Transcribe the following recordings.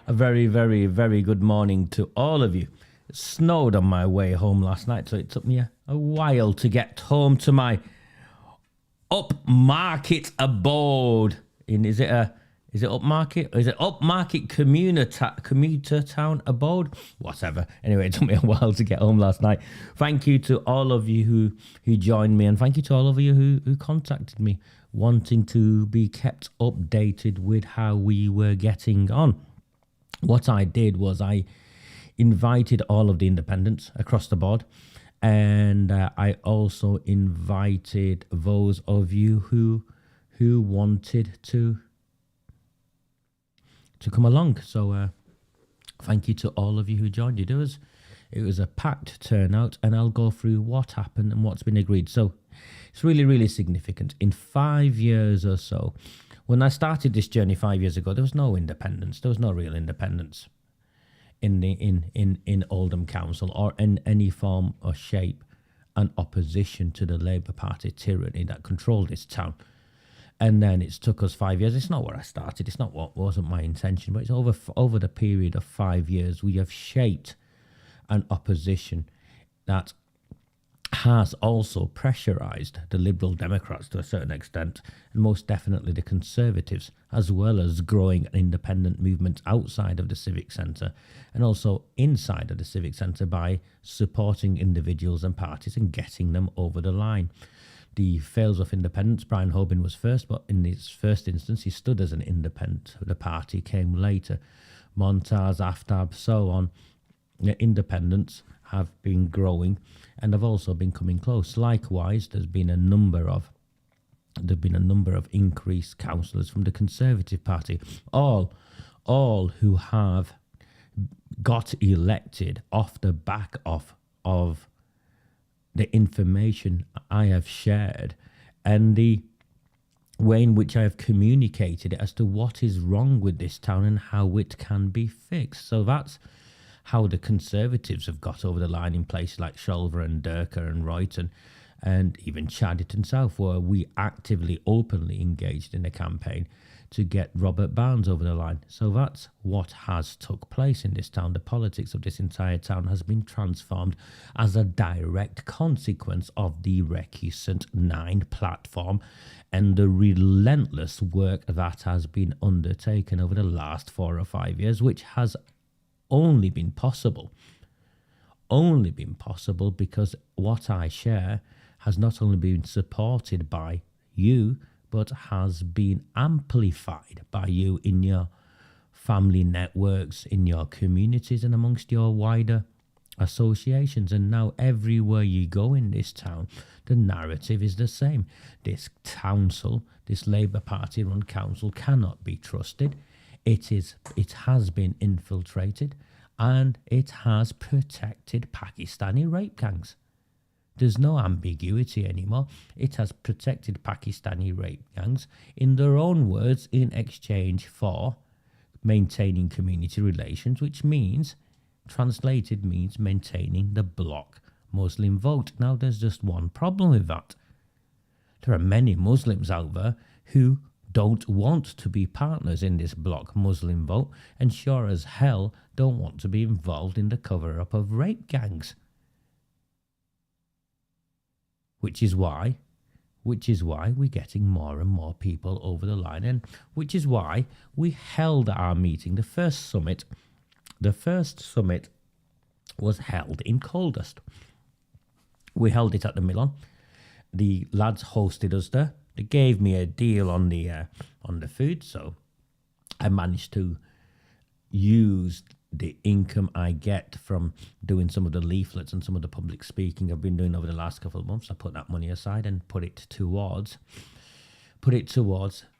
A very, very, very good morning to all of you. It snowed on my way home last night, so it took me a while to get home to my upmarket abode. Is it upmarket? Or is it upmarket commuter town abode? Whatever. Anyway, it took me a while to get home last night. Thank you to all of you who joined me, and thank you to all of you who contacted me, wanting to be kept updated with how we were getting on. What I did was I invited all of the independents across the board, and I also invited those of you who wanted to come along. So thank you to all of you who joined. It was a packed turnout, and I'll go through what happened and what's been agreed. So it's really, really significant. In 5 years or so, when I started this journey 5 years ago, there was no independence. There was no real independence in Oldham Council or in any form or shape an opposition to the Labour Party tyranny that controlled this town. And then it's took us 5 years. It's not where I started. It's not what wasn't my intention. But it's over the period of 5 years, we have shaped an opposition that has also pressurised the Liberal Democrats to a certain extent, and most definitely the Conservatives, as well as growing an independent movement outside of the civic centre and also inside of the civic centre by supporting individuals and parties and getting them over the line. The Fails of Independence, Brian Hoban was first, but in his first instance he stood as an independent. The party came later. Montaz, Aftab, so on. The independents have been growing and have also been coming close. Likewise, there's been a number of increased councillors from the Conservative Party, all who have got elected off the back of the information I have shared and the way in which I have communicated it as to what is wrong with this town and how it can be fixed. So that's how the Conservatives have got over the line in places like Shulver and Durker and Royton and even Chadderton South, where we actively, openly engaged in a campaign to get Robert Barnes over the line. So that's what has took place in this town. The politics of this entire town has been transformed as a direct consequence of the Recusant 9 platform and the relentless work that has been undertaken over the last 4 or 5 years, which has only been possible because what I share has not only been supported by you, but has been amplified by you in your family networks, in your communities, and amongst your wider associations. And now everywhere you go in this town, the narrative is the same. This council, this Labour Party run council, cannot be trusted. It has been infiltrated, and it has protected Pakistani rape gangs. There's no ambiguity anymore. It has protected Pakistani rape gangs, in their own words, in exchange for maintaining community relations, which means, translated means, maintaining the bloc Muslim vote. Now, there's just one problem with that. There are many Muslims out there who don't want to be partners in this bloc Muslim vote, and sure as hell don't want to be involved in the cover-up of rape gangs. Which is why we're getting more and more people over the line, and which is why we held our meeting, the first summit. The first summit was held in Coldust. We held it at the Milan. The lads hosted us there. They gave me a deal on the food, so I managed to use the income I get from doing some of the leaflets and some of the public speaking I've been doing over the last couple of months. I put that money aside and put it towards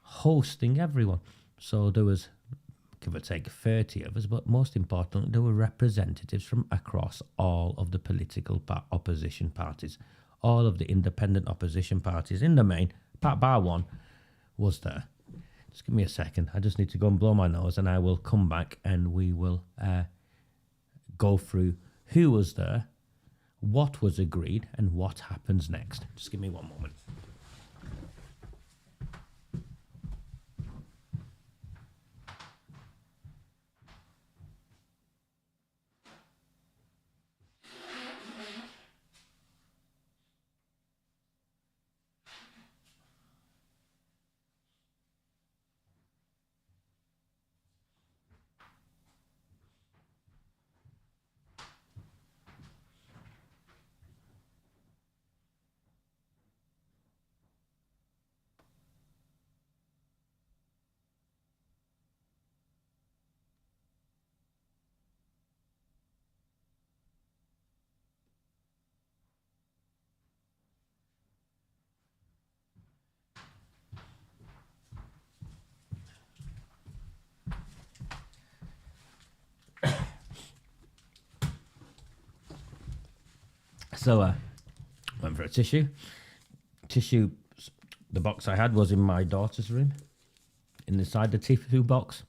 hosting everyone. So there was, give or take, 30 of us, but most importantly, there were representatives from across all of the political opposition parties, all of the independent opposition parties in the main. Bar one was there. Just give me a second. I just need to go and blow my nose, and I will come back and we will go through who was there, what was agreed, and what happens next. Just give me one moment. So went for a tissue. Tissue, the box I had was in my daughter's room. Inside the tissue box,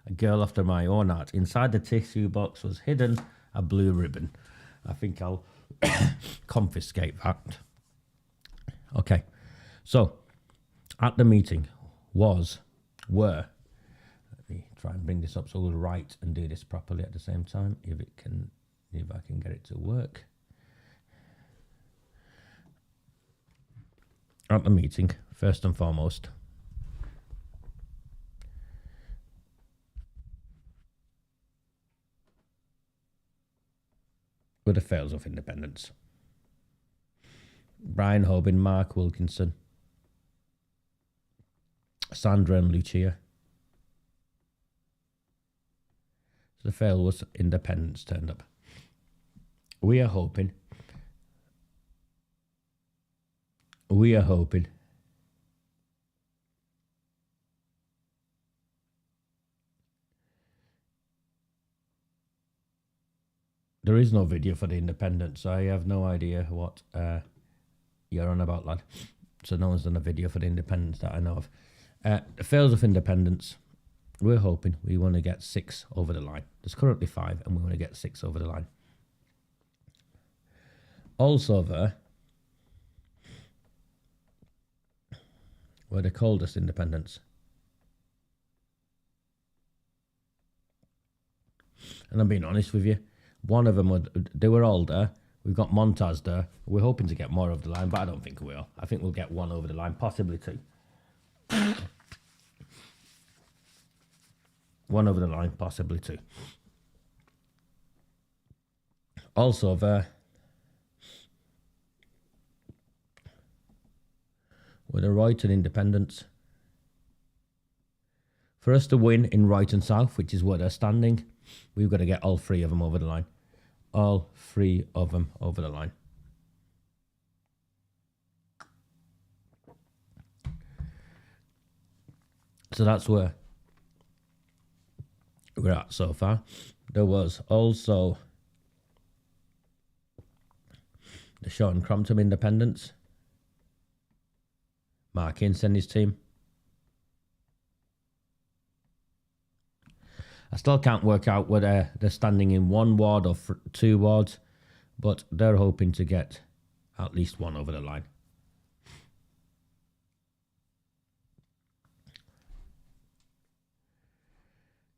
a girl after my own art. Inside the tissue box was hidden a blue ribbon. I think I'll confiscate that. Okay, so at the meeting were, let me try and bring this up so we'll write and do this properly at the same time, if I can get it to work. At the meeting, first and foremost, were the fails of independence. Brian Hoban, Mark Wilkinson, Sandra and Lucia. So the fail was independence turned up. We are hoping there is no video for the independence, so I have no idea what you're on about, lad. So no one's done a video for the independence that I know of. The fails of independence, we're hoping we want to get 6 over the line. There's currently 5 and we want to get 6 over the line. Also there were the coldest independents. And I'm being honest with you, one of them, they were all there. We've got Montaz there. We're hoping to get more over the line, but I don't think we will. I think we'll get 1 over the line, possibly 2. 1 over the line, possibly 2. Also there were the Royton independents. For us to win in Royton South, which is where they're standing, we've got to get all 3 of them over the line. All 3 of them over the line. So that's where we're at so far. There was also the Sean Crompton independents. Mark Ince and his team. I still can't work out whether they're standing in 1 ward or 2 wards, but they're hoping to get at least 1 over the line.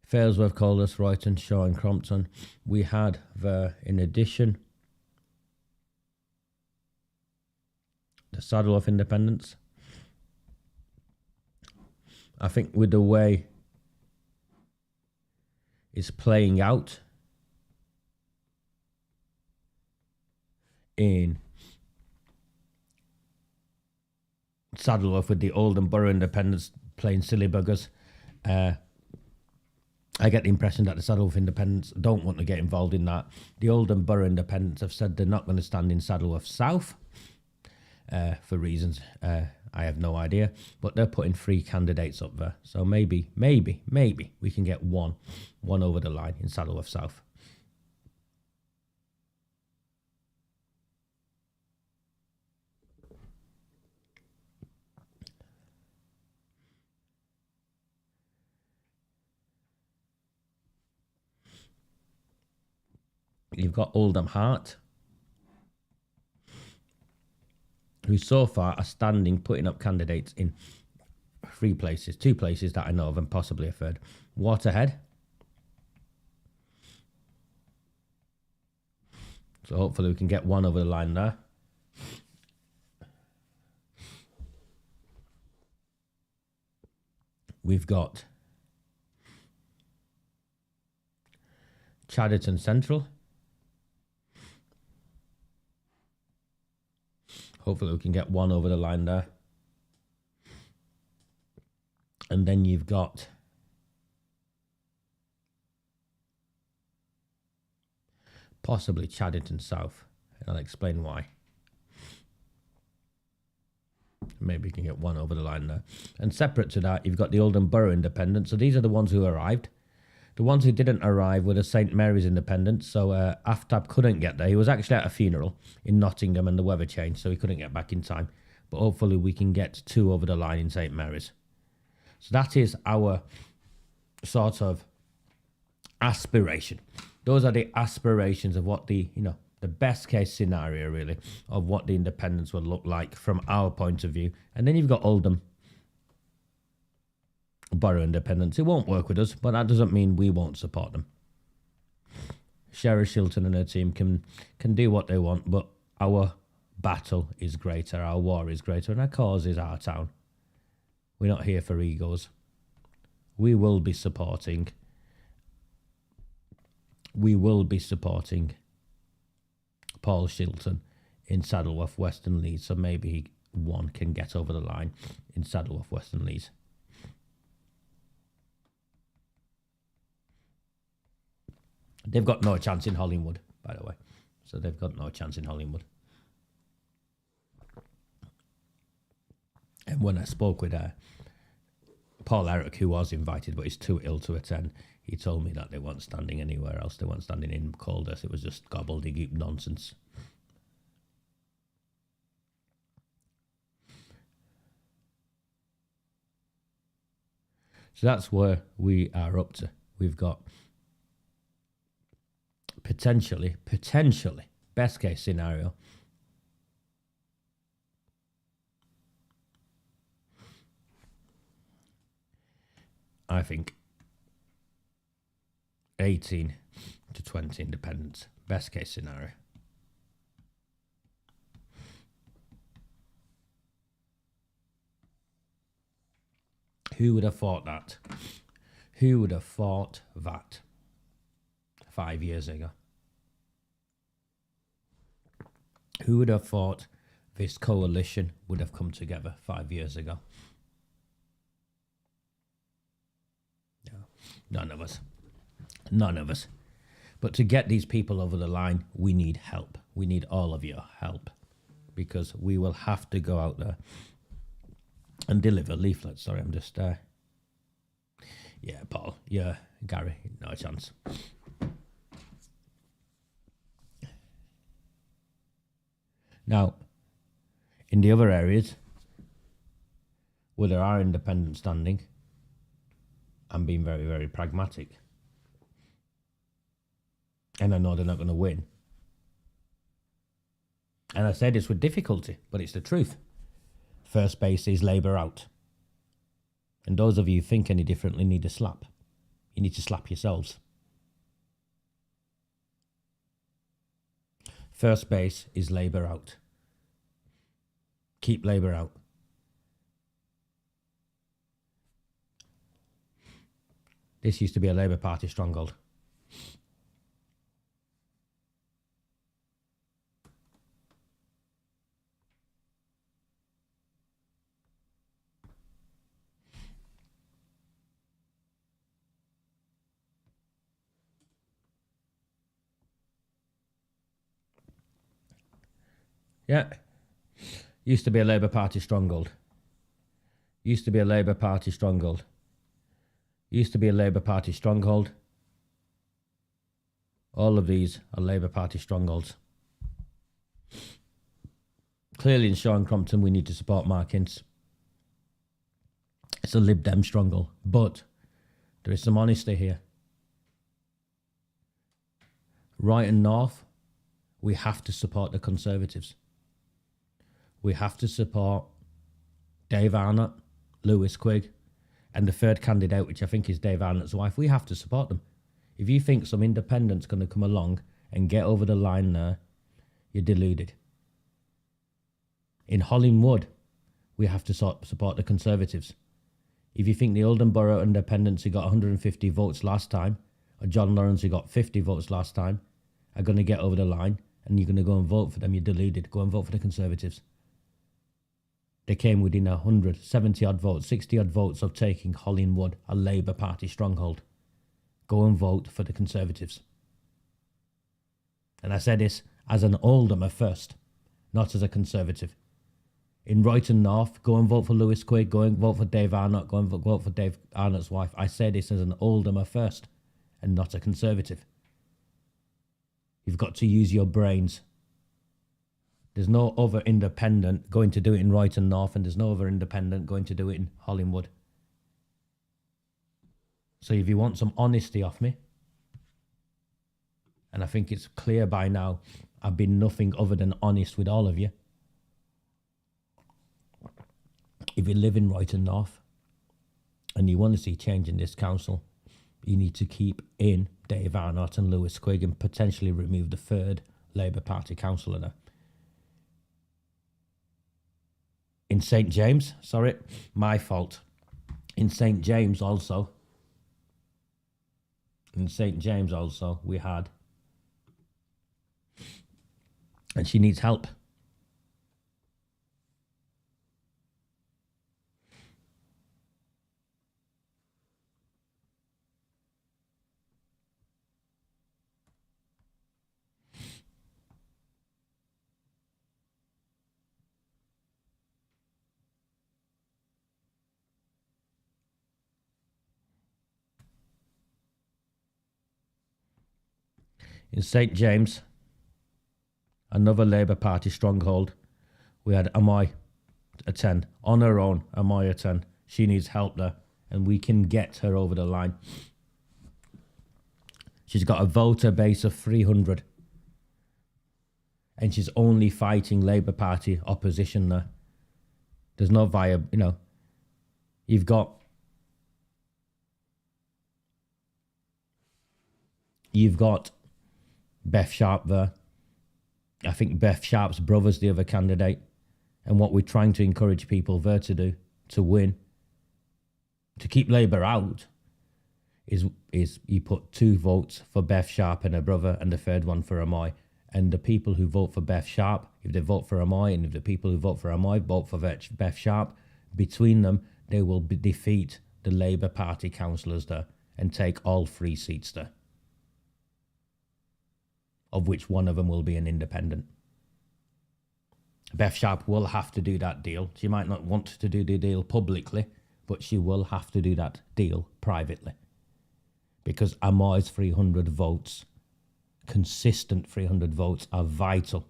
Failsworth, Caldas, Royton, Shaw and Crompton. We had the, in addition, the Saddleworth independents. I think with the way it's playing out in Saddleworth with the Oldham Borough independents playing silly buggers, I get the impression that the Saddleworth independents don't want to get involved in that. The Oldham Borough independents have said they're not going to stand in Saddleworth South for reasons I have no idea, but they're putting 3 candidates up there. So maybe we can get one over the line in Saddleworth South. You've got Oldham Heart, who so far are standing, putting up candidates in 3 places, 2 places that I know of, and possibly a 3rd. Waterhead. So hopefully we can get 1 over the line there. We've got Chadderton Central. Hopefully we can get 1 over the line there. And then you've got possibly Chadderton South. And I'll explain why. Maybe you can get 1 over the line there. And separate to that, you've got the Oldham Borough Independent. So these are the ones who arrived. The ones who didn't arrive were the St Mary's Independents. So Aftab couldn't get there. He was actually at a funeral in Nottingham and the weather changed, so he couldn't get back in time. But hopefully we can get 2 over the line in St Mary's. So that is our sort of aspiration. Those are the aspirations of what the, the best case scenario, really, of what the independents would look like from our point of view. And then you've got Oldham Borough Independents. It won't work with us, but that doesn't mean we won't support them. Sheriff Shilton and her team can do what they want, but our battle is greater, our war is greater, and our cause is our town. We're not here for egos. We will be supporting Paul Shilton in Saddleworth, Western Leeds, so maybe one can get over the line in Saddleworth, Western Leeds. They've got no chance in Hollingwood, by the way. So they've got no chance in Hollingwood. And when I spoke with Paul Eric, who was invited but is too ill to attend, he told me that they weren't standing anywhere else. They weren't standing in Calder. It was just gobbledygook nonsense. So that's where we are up to. We've got potentially, best case scenario, I think 18 to 20 independents, best case scenario. Who would have thought that? Who would have thought that 5 years ago? Who would have thought this coalition would have come together 5 years ago? No, none of us. None of us. But to get these people over the line, we need help. We need all of your help, because we will have to go out there and deliver leaflets. Sorry, I'm just... yeah, Paul. Yeah, Gary. No chance. Now, in the other areas where there are independents standing, I'm being very, very pragmatic. And I know they're not going to win. And I say this with difficulty, but it's the truth. First base is Labour out. And those of you who think any differently need a slap. You need to slap yourselves. First base is Labour out. Keep Labour out. This used to be a Labour Party stronghold. Yeah. Used to be a Labour Party stronghold. Used to be a Labour Party stronghold. Used to be a Labour Party stronghold. All of these are Labour Party strongholds. Clearly in Shaw and Crompton we need to support Mark Ince. It's a Lib Dem stronghold. But there is some honesty here. Royton North, we have to support the Conservatives. We have to support Dave Arnott, Lewis Quigg, and the third candidate, which I think is Dave Arnott's wife. We have to support them. If you think some independent's going to come along and get over the line there, you're deluded. In Hollingwood, we have to support the Conservatives. If you think the Oldham Borough Independents who got 150 votes last time, or John Lawrence who got 50 votes last time, are going to get over the line and you're going to go and vote for them, you're deluded. Go and vote for the Conservatives. They came within 170 odd votes, 60 odd votes of taking Hollingwood, a Labour Party stronghold. Go and vote for the Conservatives. And I say this as an Oldhamer first, not as a Conservative. In Royton North, go and vote for Lewis Quigg, go and vote for Dave Arnott, go and vote for Dave Arnott's wife. I say this as an Oldhamer first. and not a Conservative. You've got to use your brains. There's no other independent going to do it in Royton North, and there's no other independent going to do it in Hollingwood. So if you want some honesty off me, and I think it's clear by now, I've been nothing other than honest with all of you. If you live in Royton North and you want to see change in this council, you need to keep in Dave Arnott and Lewis Quigg and potentially remove the third Labour Party councillor there. In St James, sorry, my fault. In St James also, we had, and she needs help. In St James, another Labour Party stronghold, we had Miah at 10. On her own, Miah at 10. She needs help there, and we can get her over the line. She's got a voter base of 300. And she's only fighting Labour Party opposition there. There's no viable, you've got Beth Sharp there. I think Beth Sharp's brother's the other candidate. And what we're trying to encourage people there to do, to win, to keep Labour out, is you put 2 votes for Beth Sharp and her brother and the third one for Miah. And the people who vote for Beth Sharp, if they vote for Miah, and if the people who vote for Miah vote for Beth Sharp, between them, they will defeat the Labour Party councillors there and take all 3 seats there, of which one of them will be an independent. Beth Sharp will have to do that deal. She might not want to do the deal publicly, but she will have to do that deal privately. Because Miah's 300 votes, consistent 300 votes, are vital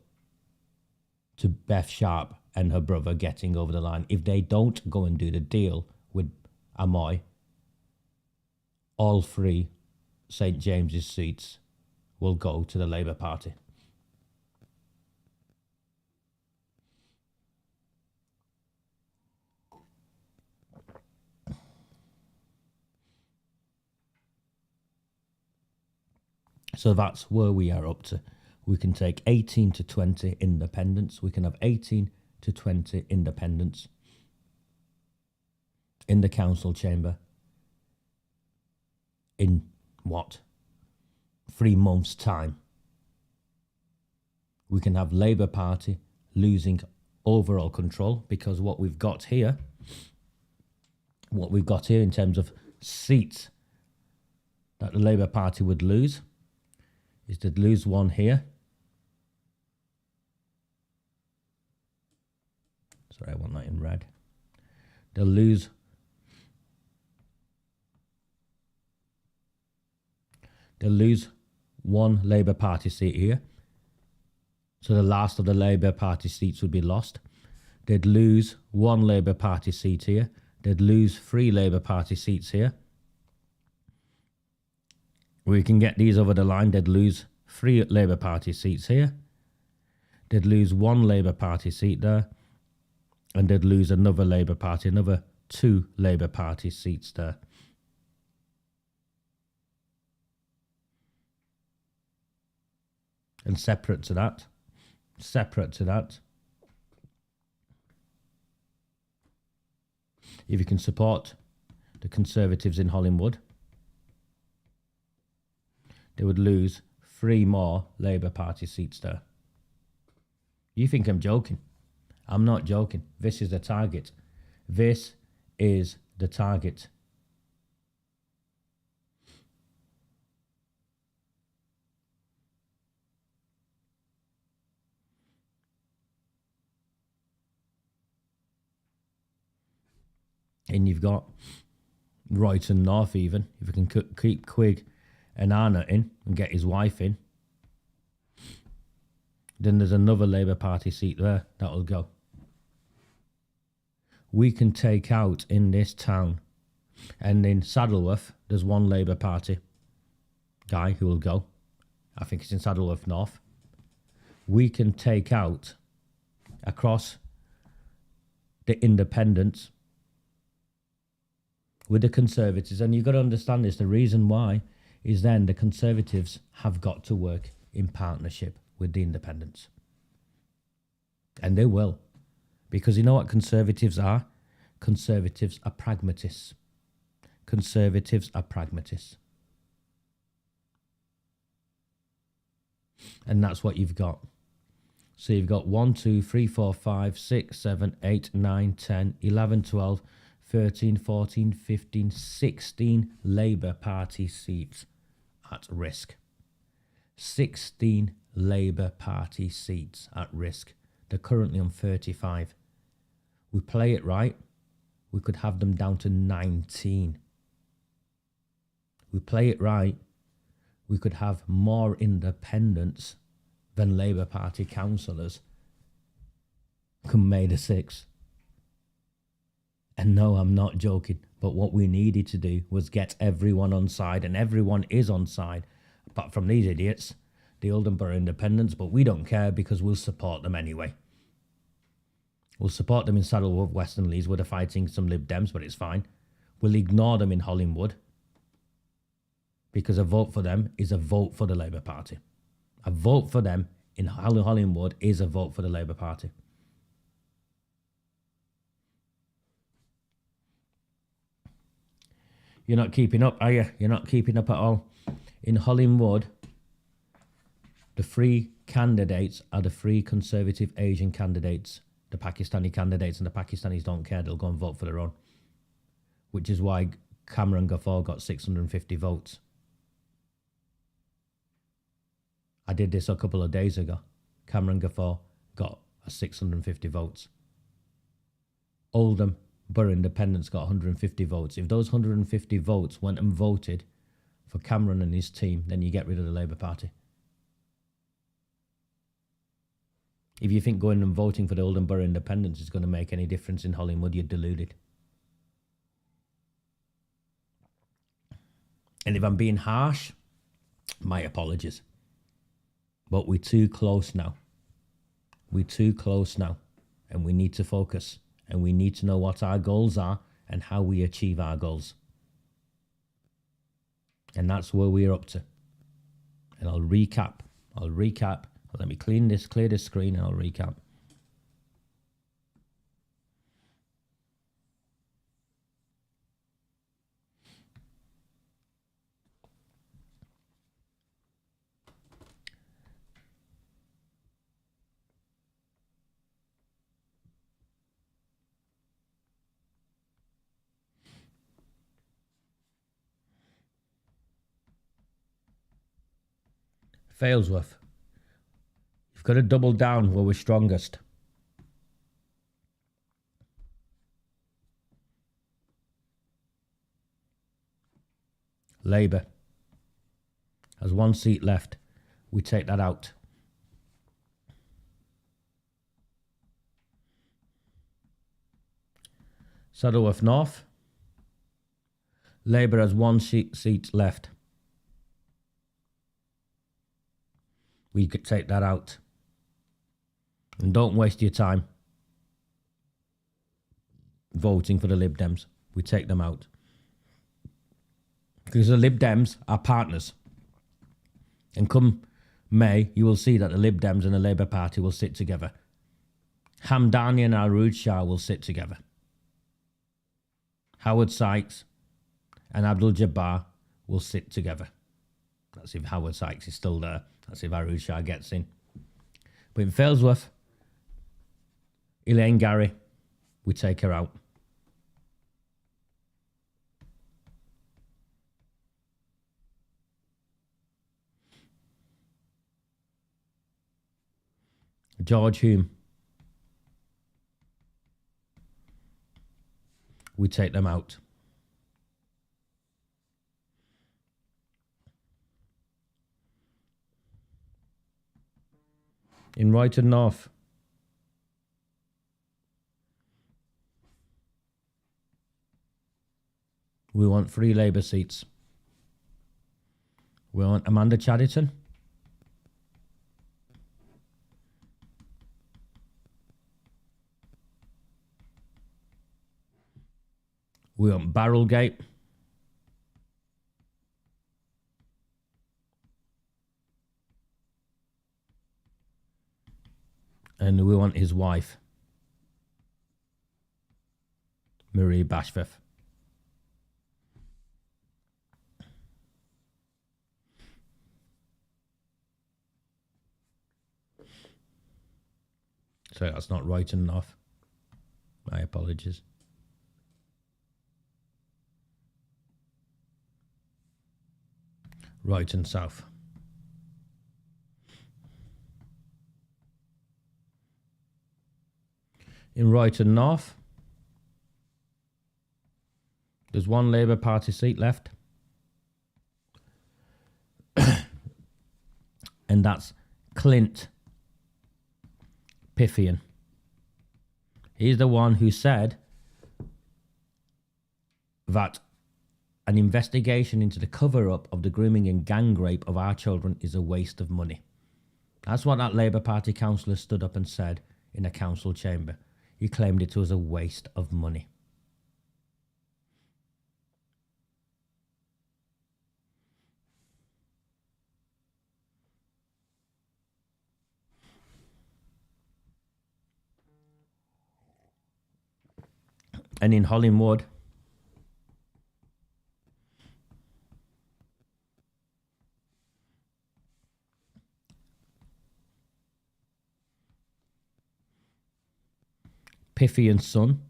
to Beth Sharp and her brother getting over the line. If they don't go and do the deal with Miah, all 3 St James's seats will go to the Labour Party. So that's where we are up to. We can take 18 to 20 independents. We can have 18 to 20 independents in the council chamber in what? 3 months' time. We can have Labour Party losing overall control, because what we've got here in terms of seats that the Labour Party would lose is they'd lose 1 here. Sorry, I want that in red. They'll lose one Labour Party seat here. So the last of the Labour Party seats would be lost. They'd lose 1 Labour Party seat here. They'd lose 3 Labour Party seats here. We can get these over the line. They'd lose 3 Labour Party seats here. They'd lose 1 Labour Party seat there. And they'd lose another 2 Labour Party seats there. And separate to that, if you can support the Conservatives in Hollingwood, they would lose 3 more Labour Party seats there. You think I'm joking? I'm not joking. This is the target. This is the target. And you've got Royton North even, if we can keep Quigg and Arnott in and get his wife in, then there's another Labour Party seat there that will go. We can take out in this town, and in Saddleworth, there's one Labour Party guy who will go. I think it's in Saddleworth North. We can take out across the independents with the Conservatives. And you've got to understand this. The reason why is then the Conservatives have got to work in partnership with the independents. And they will. Because you know what Conservatives are? Conservatives are pragmatists. Conservatives are pragmatists. And that's what you've got. So you've got 1, 2, 3, 4, 5, 6, 7, 8, 9, 10, 11, 12, 13, 14, 15, 16 Labour Party seats at risk. 16 Labour Party seats at risk. They're currently on 35. We play it right, we could have them down to 19. We play it right, we could have more independents than Labour Party councillors come May the 6th. And no, I'm not joking, but what we needed to do was get everyone on side, and everyone is on side, apart from these idiots, the Oldham Borough Independents, but we don't care because we'll support them anyway. We'll support them in Saddleworth, Western Leeds, where they're fighting some Lib Dems, but it's fine. We'll ignore them in Hollingwood, because a vote for them is a vote for the Labour Party. A vote for them in Hollingwood is a vote for the Labour Party. You're not keeping up, are you? You're not keeping up at all. In Hollingwood, the three candidates are the three Conservative Asian candidates. The Pakistani candidates, and the Pakistanis don't care. They'll go and vote for their own. Which is why Cameron Ghaffar got 650 votes. I did this a couple of days ago. Cameron Ghaffar got 650 votes. Oldham Borough Independents got 150 votes. If those 150 votes went and voted for Cameron and his team, then you get rid of the Labour Party. If you think going and voting for the Oldham Borough Independents is going to make any difference in Hollingwood, you're deluded. And if I'm being harsh, my apologies. But we're too close now. We're too close now. And we need to focus. And we need to know what our goals are and how we achieve our goals. And that's where we're up to. And I'll recap. Let me clear this screen, and I'll recap. Failsworth. You've got to double down where we're strongest. Labour has one seat left. We take that out. Saddleworth North. Labour has one seat left. We could take that out. And don't waste your time voting for the Lib Dems. We take them out. Because the Lib Dems are partners. And come May, you will see that the Lib Dems and the Labour Party will sit together. Hamdani and Arooj Shah will sit together. Howard Sykes and ABDUL Jabbar will sit together. That's if Howard Sykes is still there. That's if Arooj Shah gets in. But in Failsworth, Elaine Gary, we take her out. George Hume, we take them out. In Royton North, we want 3 Labour seats. We want Amanda Chadderton. We want Barrelgate. And we want his wife, Marie Bashforth. So that's not Royton North. My apologies. Royton South. In Royton North, there's 1 Labour Party seat left. And that's Clint Piffian. He's the one who said that an investigation into the cover-up of the grooming and gang rape of our children is a waste of money. That's what that Labour Party councillor stood up and said in a council chamber. He claimed it was a waste of money. And in Hollingwood, Piffian's son,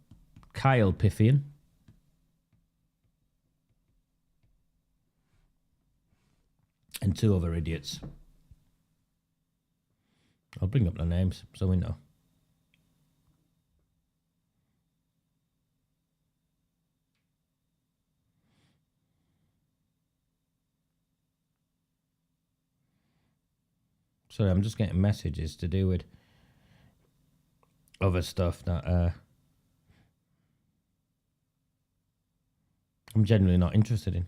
Kyle Piffian, and 2 other idiots. I'll bring up the names so we know. Sorry, I'm just getting messages to do with other stuff that I'm generally not interested in.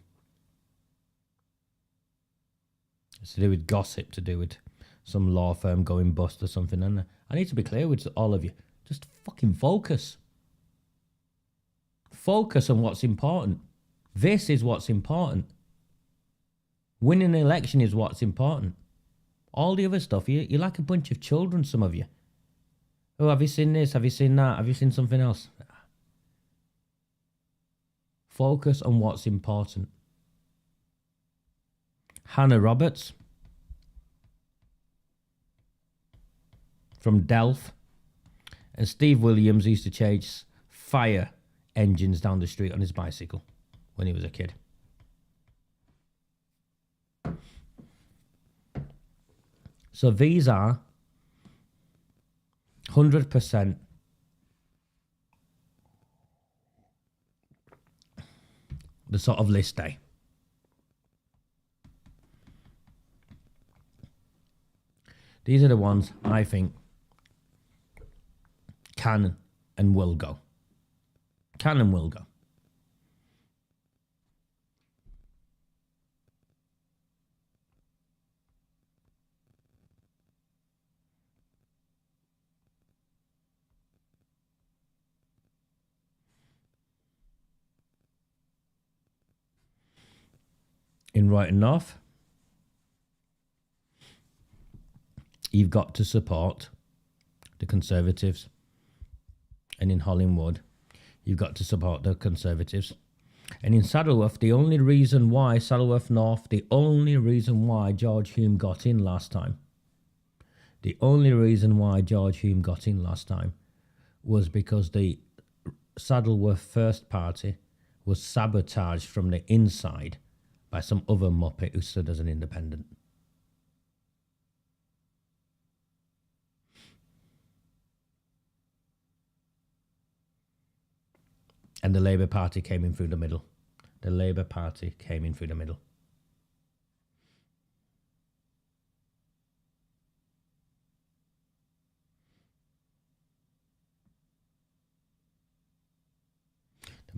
It's to do with gossip, to do with some law firm going bust or something. And I need to be clear with all of you. Just fucking focus. Focus on what's important. This is what's important. Winning an election is what's important. All the other stuff, you're like a bunch of children, some of you. Oh, have you seen this? Have you seen that? Have you seen something else? Focus on what's important. Hannah Roberts from Delft. And Steve Williams used to chase fire engines down the street on his bicycle when he was a kid. So these are 100% the sort of list day. These are the ones I think can and will go. Can and will go. In Royton North, you've got to support the Conservatives. And in Hollingwood, you've got to support the Conservatives. And in Saddleworth, the only reason why Saddleworth North, the only reason why George Hume got in last time, was because the Saddleworth First Party was sabotaged from the inside by some other muppet who stood as an independent. And the Labour Party came in through the middle. The Labour Party came in through the middle.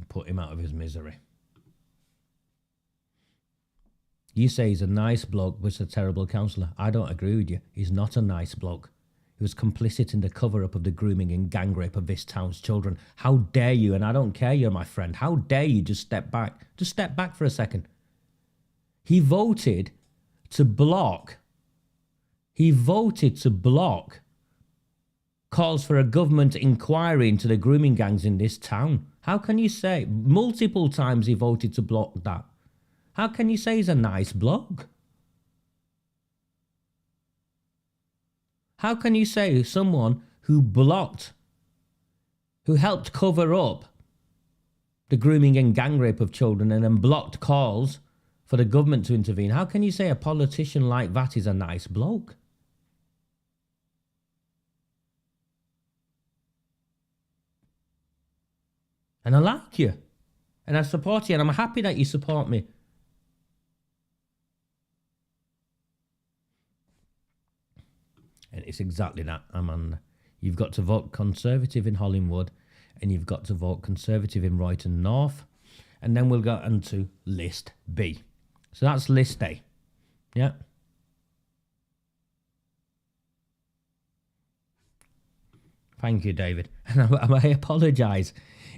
and put him out of his misery. You say he's a nice bloke, but he's a terrible councillor. I don't agree with you. He's not a nice bloke. He was complicit in the cover-up of the grooming and gang rape of this town's children. How dare you, and I don't care you're my friend, how dare you just step back? Just step back for a second. He voted to block calls for a government inquiry into the grooming gangs in this town. How can you say, multiple times he voted to block that? How can you say he's a nice bloke? How can you say someone who helped cover up the grooming and gang rape of children and then blocked calls for the government to intervene, how can you say a politician like that is a nice bloke? And I like you. And I support you. And I'm happy that you support me. And it's exactly that, Amanda. You've got to vote Conservative in Hollingwood. And you've got to vote Conservative in Royton North. And then we'll go into List B. So that's List A. Yeah. Thank you, David. And I apologise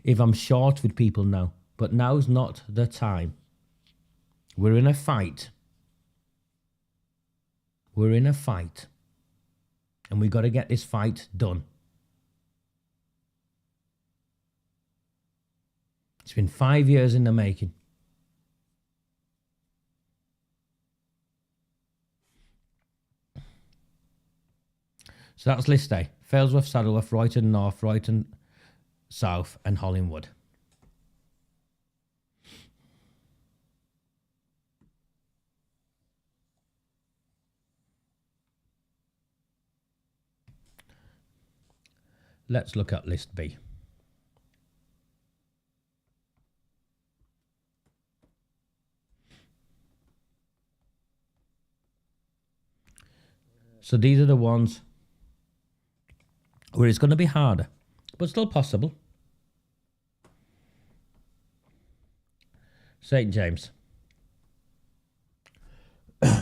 if I'm short with people now, but now's not the time. We're in a fight. We're in a fight. And we've got to get this fight done. It's been 5 years in the making. So that's List A. Failsworth, Saddleworth, Royton North, Royton South and Hollingwood. Let's look at List B. So these are the ones where it's going to be harder, but still possible. St. James.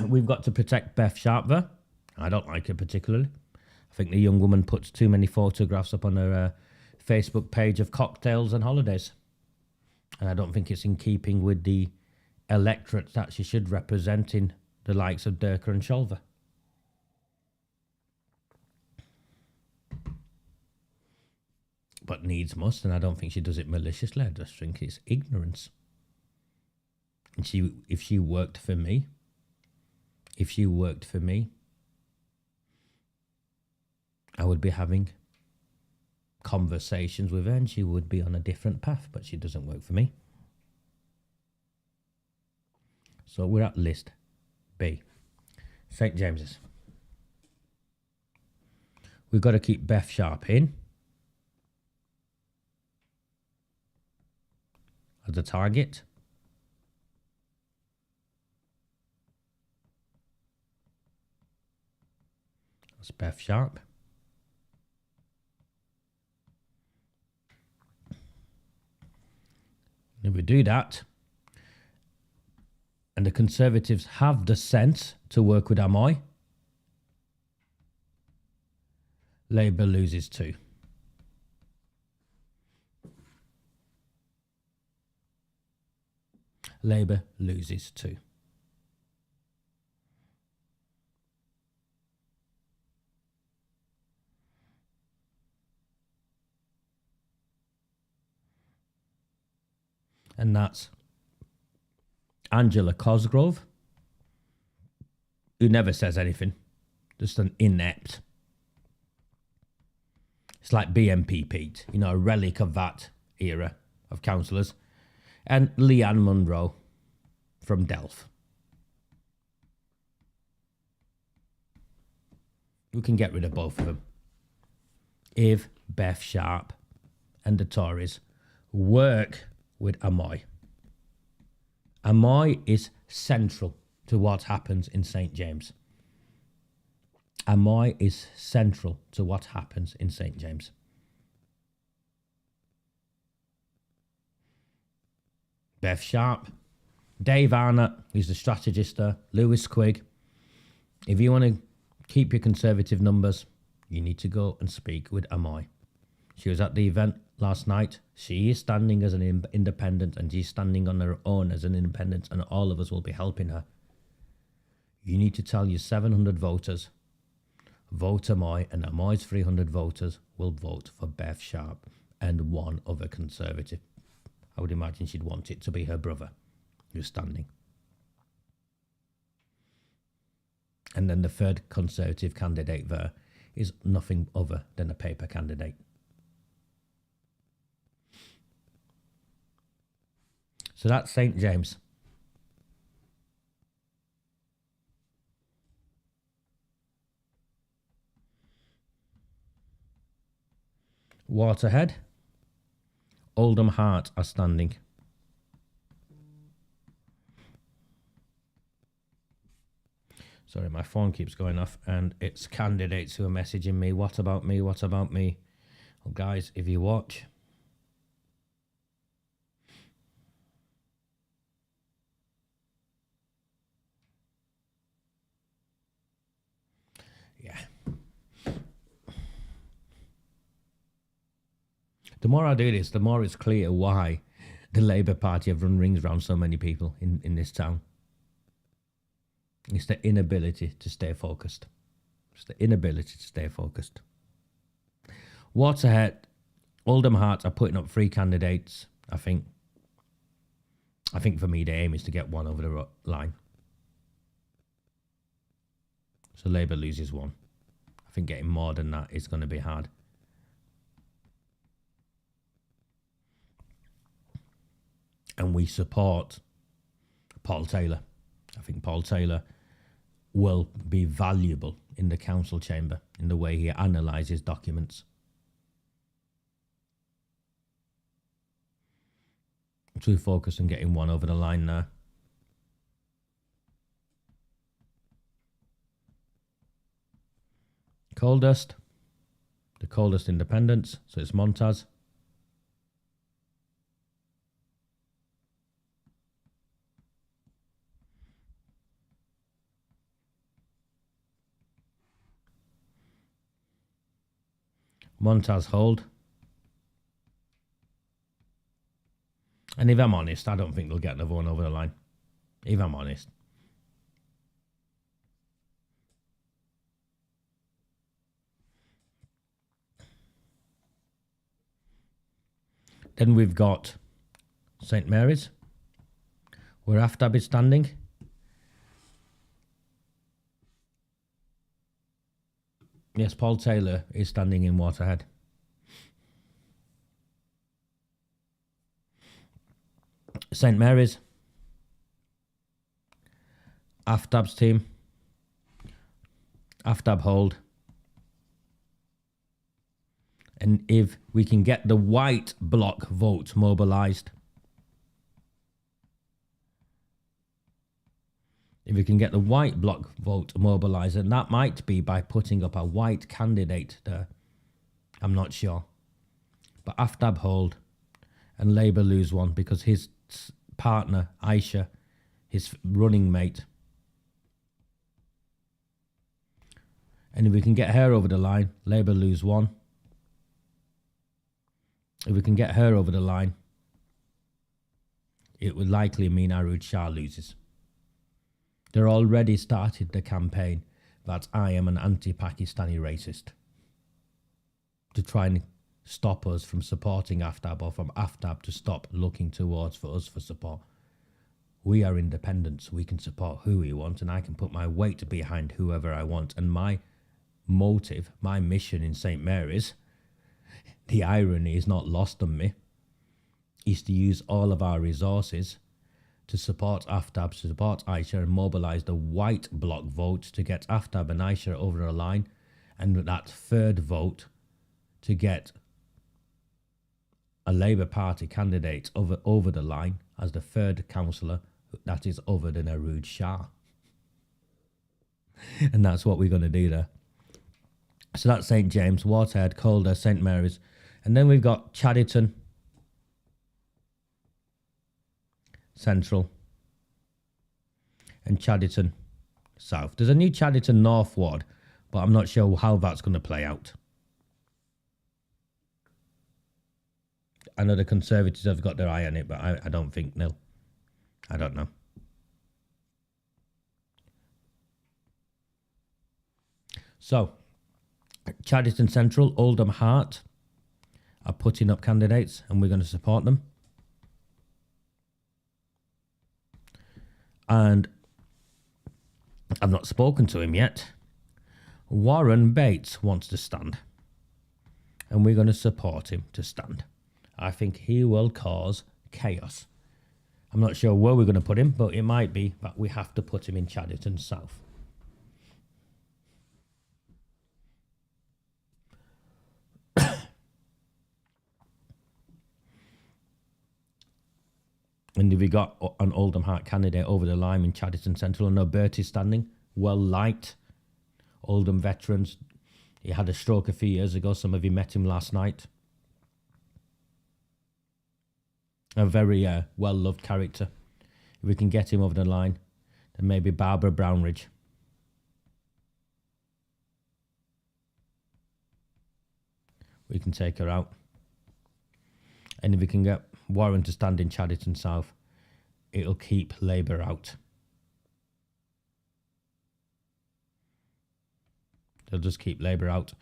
We've got to protect Beth Sharp there. I don't like her particularly. I think the young woman puts too many photographs up on her Facebook page of cocktails and holidays. And I don't think it's in keeping with the electorate that she should represent in the likes of Durker and Sholver. But needs must, and I don't think she does it maliciously. I just think it's ignorance. And if she worked for me, I would be having conversations with her and she would be on a different path, but she doesn't work for me. So we're at List B. St. James's. We've got to keep Beth Sharp in as a target. That's Beth Sharp. If we do that, and the Conservatives have the sense to work with Amoy, Labour loses 2. Labour loses 2. And that's Angela Cosgrove, who never says anything, just an inept. It's like BMP Pete, you know, a relic of that era of councillors. And Leanne Munro from Delft. We can get rid of both of them if Beth Sharp and the Tories work with Amoy. Amoy is central to what happens in St. James. Amoy is central to what happens in St. James. Bev Sharp, Dave Arnott, who's the strategist there, Lewis Quigg. If you want to keep your Conservative numbers, you need to go and speak with Amoy. She was at the event last night. She is standing as an independent, and she's standing on her own as an independent, and all of us will be helping her. You need to tell your 700 voters, vote Amoy, and Amoy's 300 voters will vote for Bev Sharp and one other Conservative. I would imagine she'd want it to be her brother who's standing. And then the third Conservative candidate there is nothing other than a paper candidate. So that's St. James. Waterhead, Oldham Heart are standing. Sorry, my phone keeps going off, and it's candidates who are messaging me. What about me? What about me? Well, guys, if you watch, yeah. The more I do this, the more it's clear why the Labour Party have run rings around so many people in this town. It's the inability to stay focused. It's the inability to stay focused. Waterhead, Oldham Heart are putting up 3 candidates, I think. I think for me, the aim is to get one over the line. So Labour loses one. I think getting more than that is going to be hard. And we support Paul Taylor. I think Paul Taylor will be valuable in the council chamber in the way he analyses documents. Too focused on getting one over the line there. Coldest, the coldest independents, so it's Montaz. Montaz hold. And if I'm honest, I don't think they'll get another one over the line. If I'm honest. Then we've got St. Mary's, where Aftab is standing. Yes, Paul Taylor is standing in Waterhead. St. Mary's, Aftab's team, Aftab hold. And if we can get the white bloc vote mobilised, if we can get the white bloc vote mobilised, and that might be by putting up a white candidate there, I'm not sure. But Aftab hold and Labour lose one because his partner, Aisha, his running mate. And if we can get her over the line, Labour lose one. If we can get her over the line, it would likely mean Arud Shah loses. They're already started the campaign that I am an anti-Pakistani racist to try and stop us from supporting Aftab, or from Aftab to stop looking towards for us for support. We are independents. We can support who we want, and I can put my weight behind whoever I want. And my motive, my mission in St. Mary's, the irony is not lost on me, is to use all of our resources to support Aftab, to support Aisha, and mobilise the white bloc vote to get Aftab and Aisha over the line, and that third vote to get a Labour Party candidate over the line as the third councillor that is other than Arud Shah. And that's what we're going to do there. So that's St. James, Waterhead, Calder, St. Mary's. And then we've got Chadderton, Central and Chadderton South. There's a new Chadderton North ward, but I'm not sure how that's going to play out. I know the Conservatives have got their eye on it, but I don't think they'll. I don't know. So, Chadderton Central, Oldham Hart are putting up candidates and we're going to support them. And I've not spoken to him yet. Warren Bates wants to stand. And we're going to support him to stand. I think he will cause chaos. I'm not sure where we're going to put him, but it might be that we have to put him in Chadderton South. And we got an Oldham Hart candidate over the line in Chadderton Central. I know Bertie's standing. Well liked. Oldham veterans. He had a stroke a few years ago. Some of you met him last night. A very well-loved character. If we can get him over the line, then maybe Barbara Brownridge. We can take her out. And if we can get Warren to stand in Chadderton South, it'll keep Labour out. They'll just keep Labour out.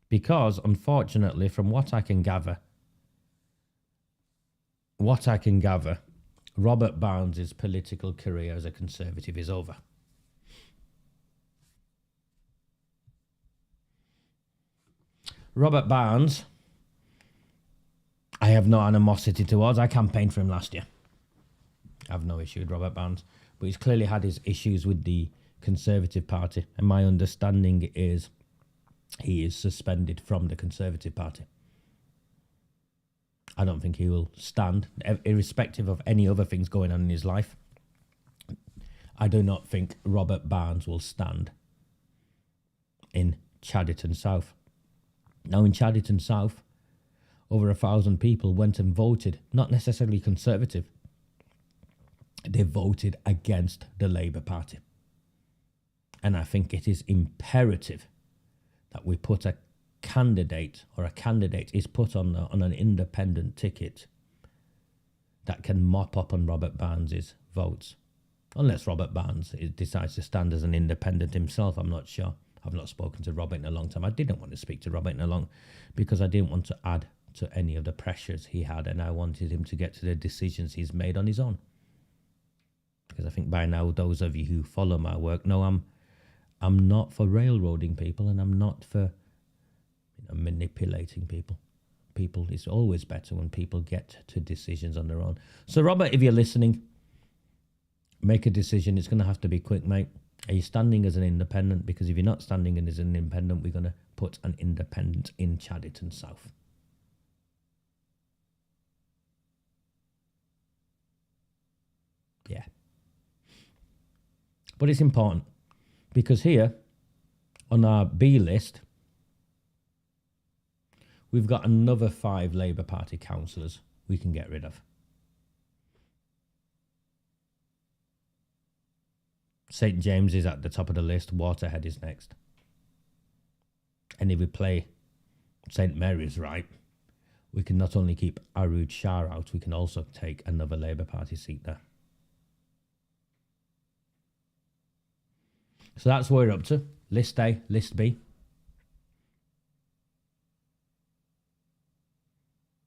Because, unfortunately, from what I can gather, Robert Barnes' political career as a Conservative is over. Robert Barnes, I have no animosity towards. I campaigned for him last year. I have no issue with Robert Barnes. But he's clearly had his issues with the Conservative Party. And my understanding is he is suspended from the Conservative Party. I don't think he will stand, irrespective of any other things going on in his life. I do not think Robert Barnes will stand in Chadderton South. Now, in Chadderton South, over 1,000 people went and voted, not necessarily Conservative. They voted against the Labour Party. And I think it is imperative that we put a candidate, or a candidate is put on an independent ticket that can mop up on Robert Barnes' votes. Unless Robert Barnes decides to stand as an independent himself, I'm not sure. I've not spoken to Robert in a long time. I didn't want to speak to Robert in a long, because I didn't want to add to any of the pressures he had, and I wanted him to get to the decisions he's made on his own. Because I think by now, those of you who follow my work know I'm not for railroading people, and I'm not for manipulating people. It's always better when people get to decisions on their own. So, Robert, if you're listening, make a decision. It's going to have to be quick, mate. Are you standing as an independent? Because if you're not standing as an independent, we're going to put an independent in Chadderton South. Yeah. But it's important, because here on our B list, we've got another 5 Labour Party councillors we can get rid of. St James is at the top of the list. Waterhead is next. And if we play St Mary's right, we can not only keep Arood Shah out, we can also take another Labour Party seat there. So that's what we're up to. List A, List B.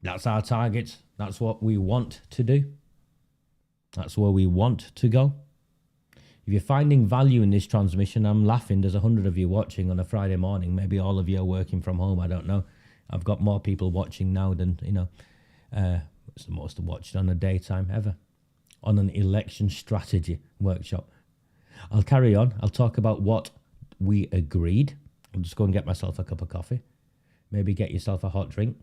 That's our target. That's what we want to do. That's where we want to go. If you're finding value in this transmission, I'm laughing. There's 100 of you watching on a Friday morning. Maybe all of you are working from home. I don't know. I've got more people watching now than, it's the most watched on a daytime ever. On an election strategy workshop. I'll carry on. I'll talk about what we agreed. I'll just go and get myself a cup of coffee. Maybe get yourself a hot drink.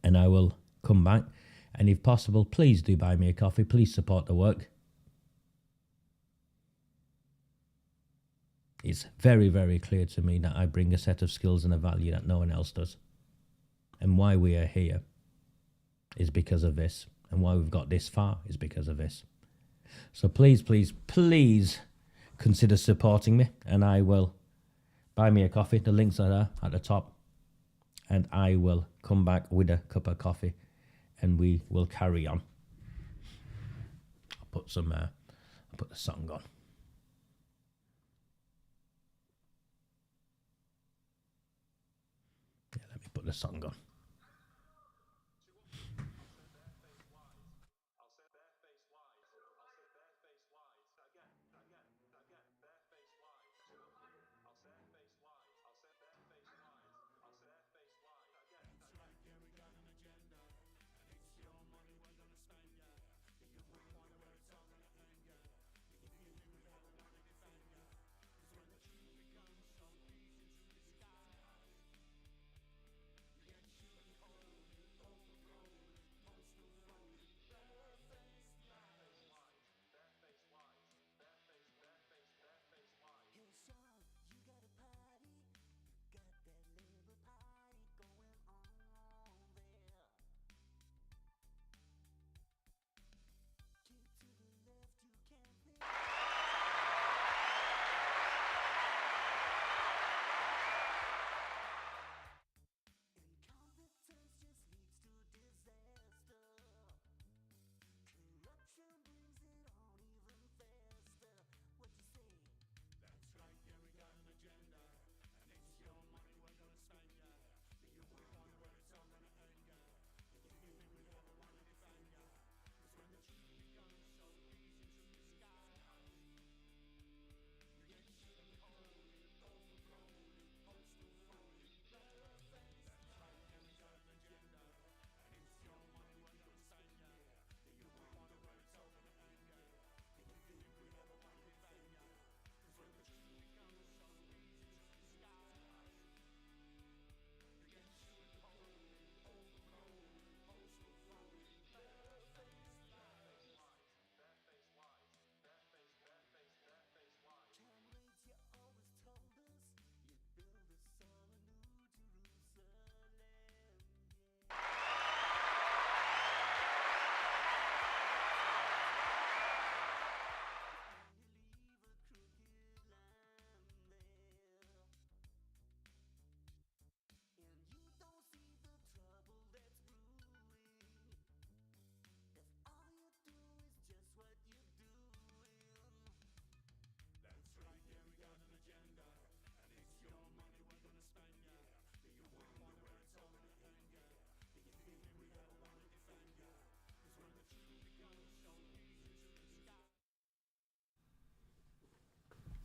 And I will come back. And if possible, please do buy me a coffee. Please support the work. It's very, very clear to me that I bring a set of skills and a value that no one else does. And why we are here is because of this. And why we've got this far is because of this. So please, please, please consider supporting me, and I will buy me a coffee. The links are there at the top. And I will come back with a cup of coffee and we will carry on. I'll put the song on. Yeah, let me put the song on.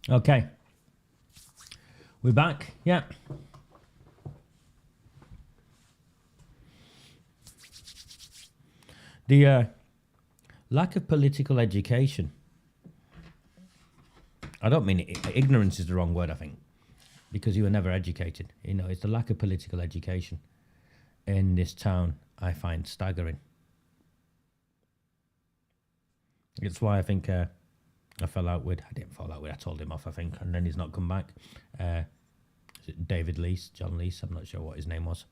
Okay, we're back. Yeah. The lack of political education. I don't mean ignorance is the wrong word, I think, because you were never educated. You know, it's the lack of political education in this town I find staggering. It's why I think I didn't fall out with, I told him off, I think, and then he's not come back. Is it David Lease, John Lease? I'm not sure what his name was.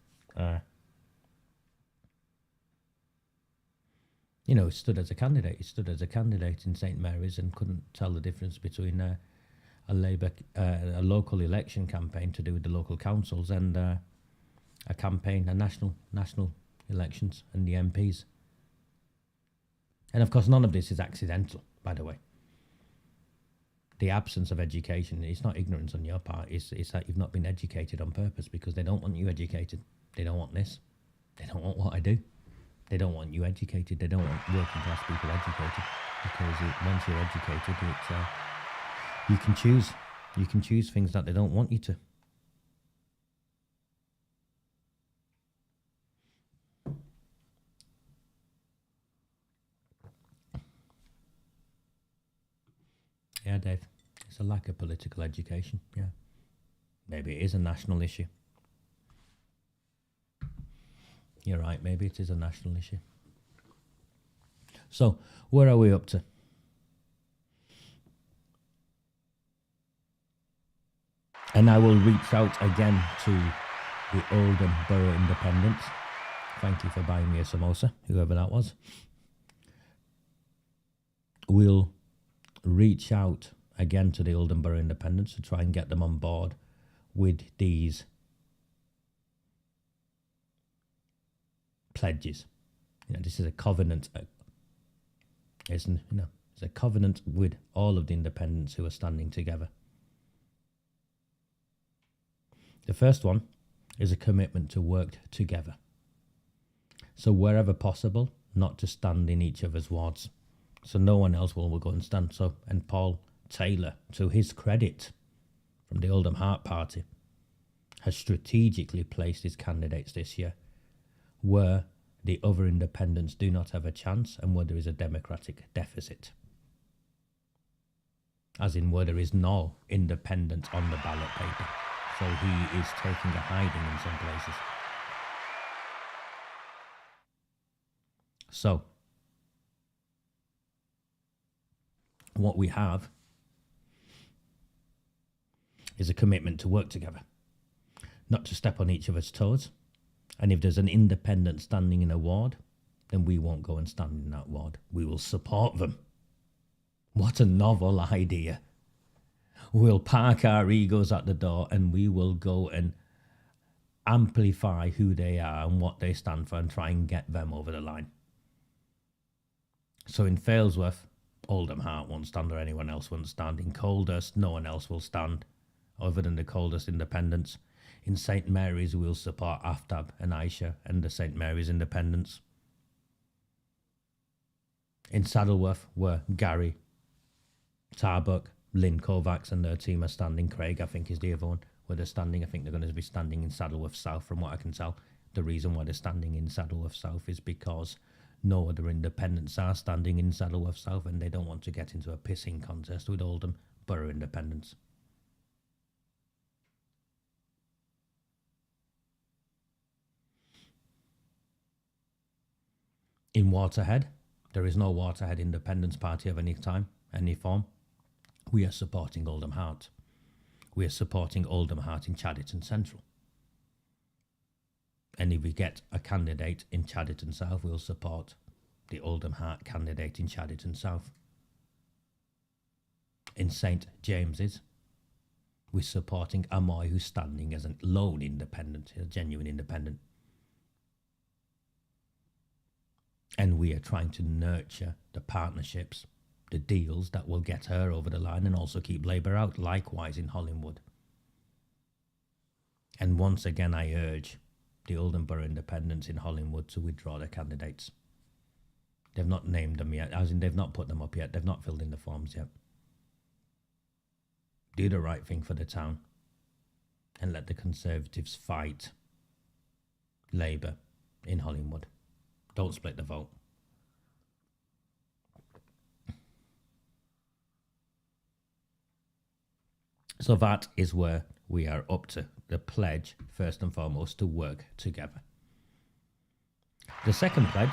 You know, he stood as a candidate. He stood as a candidate in St Mary's and couldn't tell the difference between a local election campaign to do with the local councils and a campaign, a national elections and the MPs. And of course, none of this is accidental, by the way. The absence of education, it's not ignorance on your part, it's that you've not been educated on purpose because they don't want you educated. They don't want this. They don't want what I do. They don't want you educated. They don't want working class people educated because once you're educated, you can choose. You can choose things that they don't want you to. Yeah, Dave, it's a lack of political education, yeah. Maybe it is a national issue. You're right, maybe it is a national issue. So, where are we up to? And I will reach out again to the Oldham Borough Independents. Thank you for buying me a samosa, whoever that was. we'll reach out again to the Oldham Borough Independents to try and get them on board with these pledges. This is a covenant. It's a covenant with all of the independents who are standing together. The first one is a commitment to work together. So wherever possible, not to stand in each other's wards. So no one else will go and stand. So, and Paul Taylor, to his credit, from the Oldham Heart Party, has strategically placed his candidates this year where the other independents do not have a chance and where there is a democratic deficit. As in where there is no independent on the ballot paper. So he is taking a hiding in some places. So, what we have is a commitment to work together, not to step on each other's toes. And if there's an independent standing in a ward, then we won't go and stand in that ward. We will support them. What a novel idea. We'll park our egos at the door and we will go and amplify who they are and what they stand for and try and get them over the line. So in Failsworth, Oldham Heart won't stand or anyone else won't stand. In Coldhurst, no one else will stand other than the Coldhurst independents. In St Mary's, we'll support Aftab and Aisha and the St Mary's independents. In Saddleworth, where Gary, Tarbuck, Lynn Kovacs and their team are standing. Craig, I think, is the other one where they're standing. I think they're going to be standing in Saddleworth South, from what I can tell. The reason why they're standing in Saddleworth South is because no other independents are standing in Saddleworth South and they don't want to get into a pissing contest with Oldham Borough independents. In Waterhead, there is no Waterhead Independence Party of any time, any form. We are supporting Oldham Heart. We are supporting Oldham Heart in Chadderton Central. And if we get a candidate in Chadderton South, we'll support the Oldham Heart candidate in Chadderton South. In St James's, we're supporting Amoy, who's standing as a lone independent, a genuine independent. And we are trying to nurture the partnerships, the deals that will get her over the line and also keep Labour out, likewise in Hollingwood. And once again, I urge the Oldham Borough Independents in Hollingwood to withdraw their candidates. They've not named them yet, as in they've not put them up yet, they've not filled in the forms yet. Do the right thing for the town and let the Conservatives fight Labour in Hollingwood. Don't split the vote. So that is where we are up to. The pledge, first and foremost, to work together. The second pledge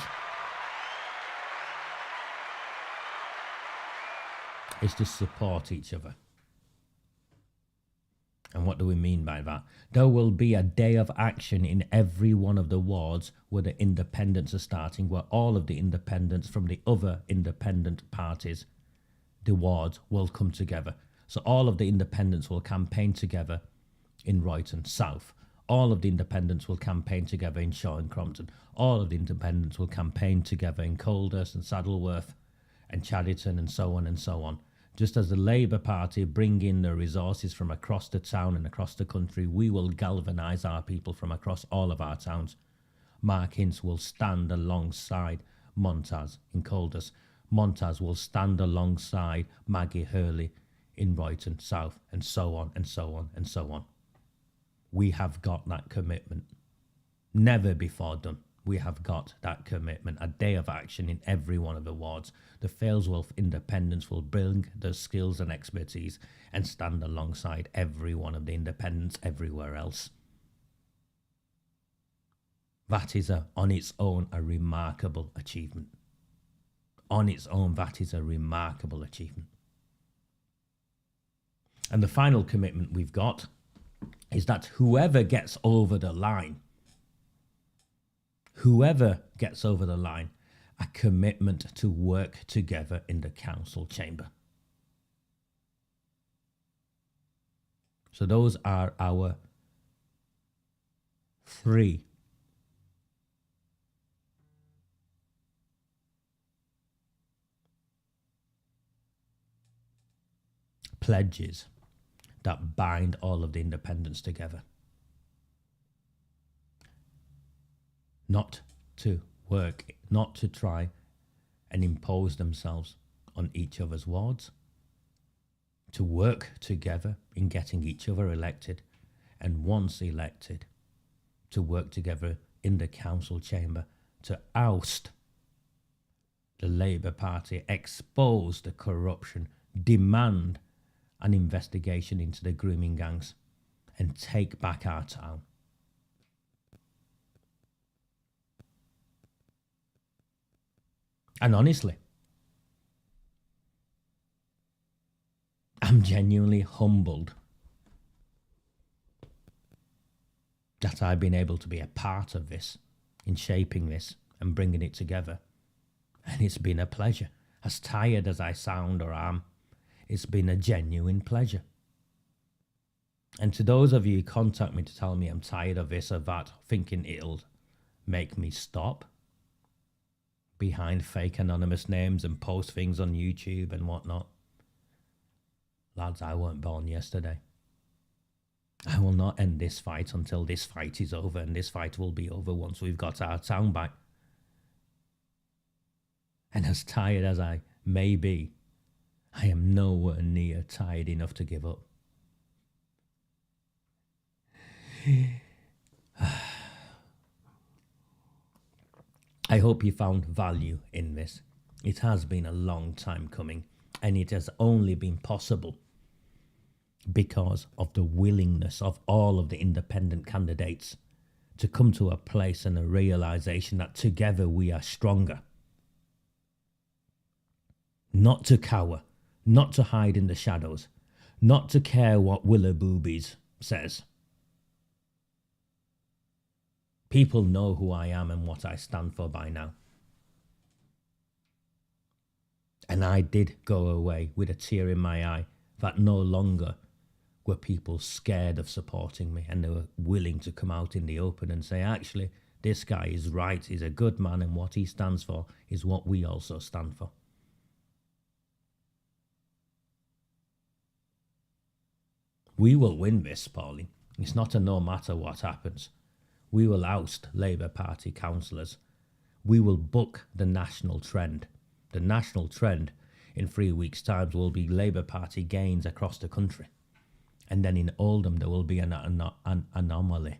is to support each other. And what do we mean by that? There will be a day of action in every one of the wards where the independents are starting, where all of the independents from the other independent parties, the wards, will come together. So all of the independents will campaign together in Royton South. All of the independents will campaign together in Shaw and Crompton. All of the independents will campaign together in Coldhurst and Saddleworth and Chadderton and so on and so on. Just as the Labour Party bring in the resources from across the town and across the country, we will galvanise our people from across all of our towns. Mark Ince will stand alongside Montaz in Coldhurst. Montaz will stand alongside Maggie Hurley in Royton South, and so on and so on and so on. We have got that commitment. Never before done. We have got that commitment. A day of action in every one of the wards. The Failsworth independents will bring their skills and expertise and stand alongside every one of the independents everywhere else. That is on its own a remarkable achievement. On its own, that is a remarkable achievement. And the final commitment we've got is that whoever gets over the line, a commitment to work together in the council chamber. So those are our 3 pledges that bind all of the independents together. Not to work, not to try and impose themselves on each other's wards, to work together in getting each other elected, and once elected, to work together in the council chamber to oust the Labour Party, expose the corruption, demand an investigation into the grooming gangs, and take back our town. And honestly, I'm genuinely humbled that I've been able to be a part of this, in shaping this and bringing it together. And it's been a pleasure. As tired as I sound or am, it's been a genuine pleasure. And to those of you who contact me to tell me I'm tired of this or that, thinking it'll make me stop behind fake anonymous names and post things on YouTube and whatnot, lads, I weren't born yesterday. I will not end this fight until this fight is over, and this fight will be over once we've got our town back. And as tired as I may be, I am nowhere near tired enough to give up. I hope you found value in this. It has been a long time coming, and it has only been possible because of the willingness of all of the independent candidates to come to a place and a realization that together we are stronger. Not to cower, not to hide in the shadows, not to care what Willaboobies says. People know who I am and what I stand for by now. And I did go away with a tear in my eye that no longer were people scared of supporting me, and they were willing to come out in the open and say, actually, this guy is right, he's a good man, and what he stands for is what we also stand for. We will win this, Pauline. It's not a no matter what happens. We will oust Labour Party councillors. We will book the national trend. The national trend in 3 weeks' time will be Labour Party gains across the country. And then in Oldham, there will be an anomaly.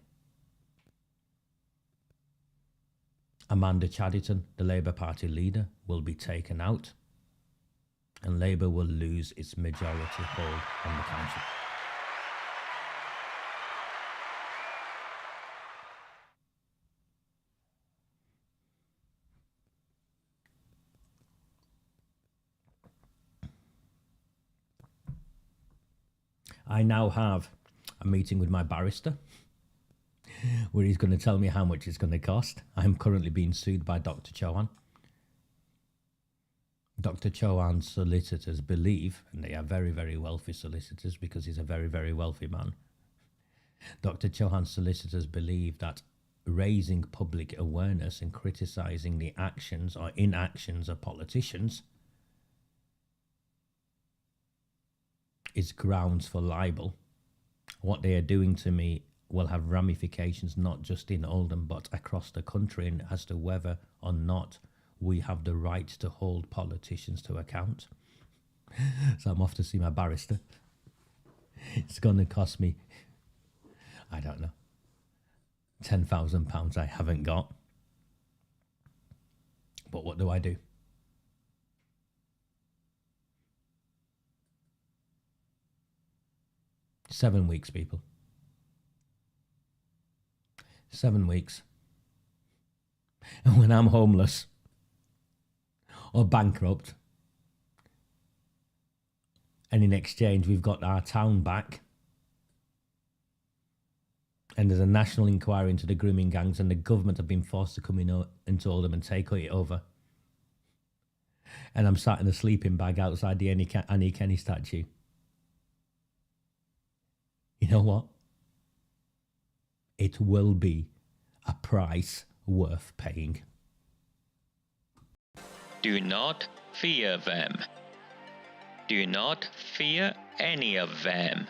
AMANDA CHADDERTON, the Labour Party leader, will be taken out, and Labour will lose its majority hold on the council. I now have a meeting with my barrister where he's going to tell me how much it's going to cost. I'm currently being sued by Dr. Chauhan. Dr. Chauhan's solicitors believe, and they are very, very wealthy solicitors because he's a very, very wealthy man. Dr. Chauhan's solicitors believe that raising public awareness and criticising the actions or inactions of politicians is grounds for libel. What they are doing to me will have ramifications not just in Oldham but across the country, and as to whether or not we have the right to hold politicians to account. So I'm off to see my barrister. It's going to cost me, I don't know, £10,000 I haven't got. But what do? 7 weeks, people. 7 weeks. And when I'm homeless or bankrupt, and in exchange we've got our town back, and there's a national inquiry into the grooming gangs, and the government have been forced to come in into Oldham and take it over, and I'm sat in a sleeping bag outside the Annie Kenny statue. You know what? It will be a price worth paying. Do not fear them. Do not fear any of them.